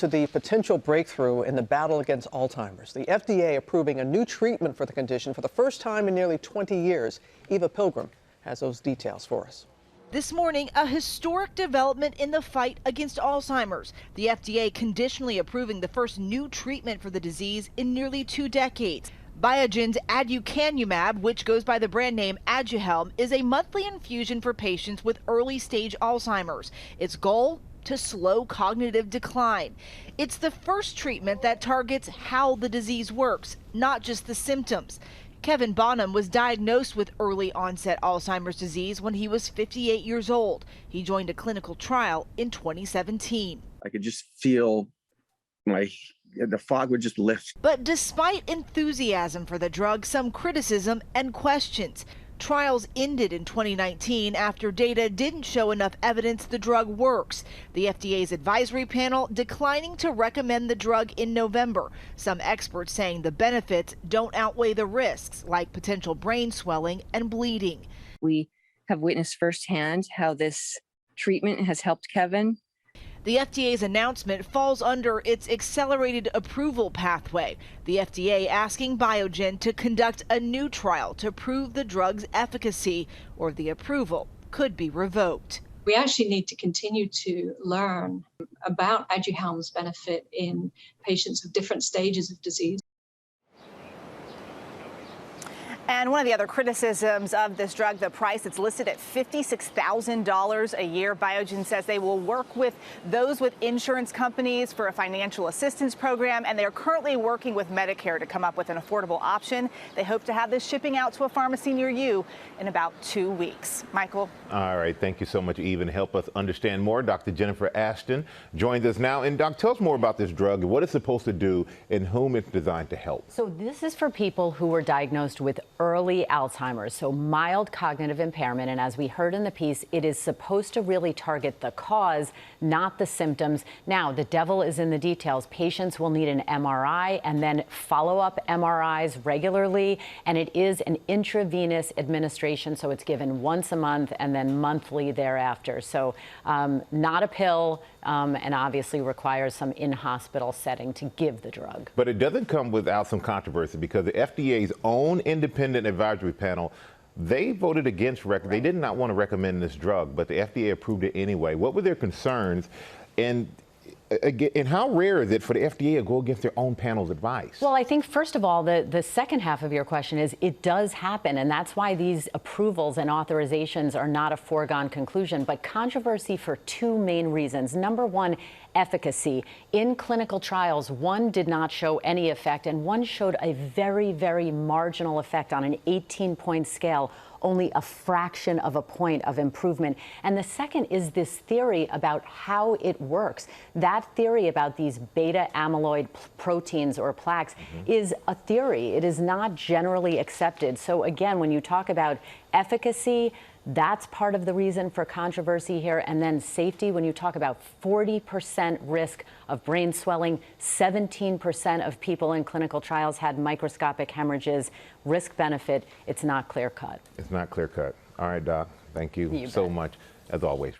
To the potential breakthrough in the battle against Alzheimer's, the FDA approving a new treatment for the condition for the first time in nearly 20 years. Eva Pilgrim has those details for us. This morning, a historic development in the fight against Alzheimer's. The FDA conditionally approving the first new treatment for the disease in nearly 2 decades. Biogen's aducanumab, which goes by the brand name Aduhelm, is a monthly infusion for patients with early-stage Alzheimer's. Its goal? To slow cognitive decline. It's the first treatment that targets how the disease works, not just the symptoms. Kevin Bonham was diagnosed with early onset Alzheimer's disease when he was 58 years old. He joined a clinical trial in 2017. I could just feel the fog would just lift. But despite enthusiasm for the drug, some criticism and questions. Trials ended in 2019 after data didn't show enough evidence the drug works. The FDA's advisory panel declining to recommend the drug in November. Some experts saying the benefits don't outweigh the risks, like potential brain swelling and bleeding. We have witnessed firsthand how this treatment has helped Kevin. The FDA's announcement falls under its accelerated approval pathway. The FDA asking Biogen to conduct a new trial to prove the drug's efficacy, or the approval could be revoked. We actually need to continue to learn about Aduhelm's benefit in patients of different stages of disease. And one of the other criticisms of this drug, the price, it's listed at $56,000 a year. Biogen says they will work with those with insurance companies for a financial assistance program, and they're currently working with Medicare to come up with an affordable option. They hope to have this shipping out to a pharmacy near you in about 2 weeks. Michael? All right. Thank you so much, Eve. And help us understand more, Dr. Jennifer Ashton joins us now. And Doc, tell us more about this drug, what it's supposed to do, and whom it's designed to help. So this is for people who were diagnosed with early Alzheimer's, so mild cognitive impairment. And as we heard in the piece, it is supposed to really target the cause, not the symptoms. Now, the devil is in the details. Patients will need an MRI and then follow-up MRIs regularly. And it is an intravenous administration, so it's given once a month and then monthly thereafter. So not a pill, and obviously requires some in-hospital setting to give the drug. But it doesn't come without some controversy, because the FDA's own independent advisory panel, they voted against they did not want to recommend this drug, but the FDA approved it anyway. What were their concerns? And how rare is it for the FDA to go against their own panel's advice? Well, I think, first of all, the second half of your question is it does happen, and that's why these approvals and authorizations are not a foregone conclusion, but controversy for 2 main reasons. Number one, efficacy. In clinical trials, one did not show any effect, and one showed a very, very marginal effect on an 18-point scale, only a fraction of a point of improvement. And the second is this theory about how it works. That theory about these beta amyloid proteins or plaques is a theory. It is not generally accepted. So again, when you talk about efficacy, that's part of the reason for controversy here. And then safety, when you talk about 40% risk of brain swelling, 17% of people in clinical trials had microscopic hemorrhages. Risk benefit, it's not clear cut. It's not clear cut. All right, Doc. Thank you so much, as always.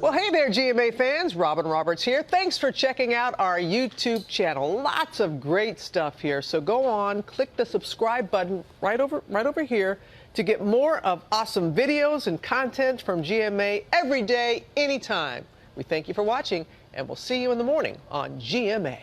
Well, hey there, GMA fans. Robin Roberts here. Thanks for checking out our YouTube channel. Lots of great stuff here. So go on, click the subscribe button right over here to get more of awesome videos and content from GMA every day, anytime. We thank you for watching, and we'll see you in the morning on GMA.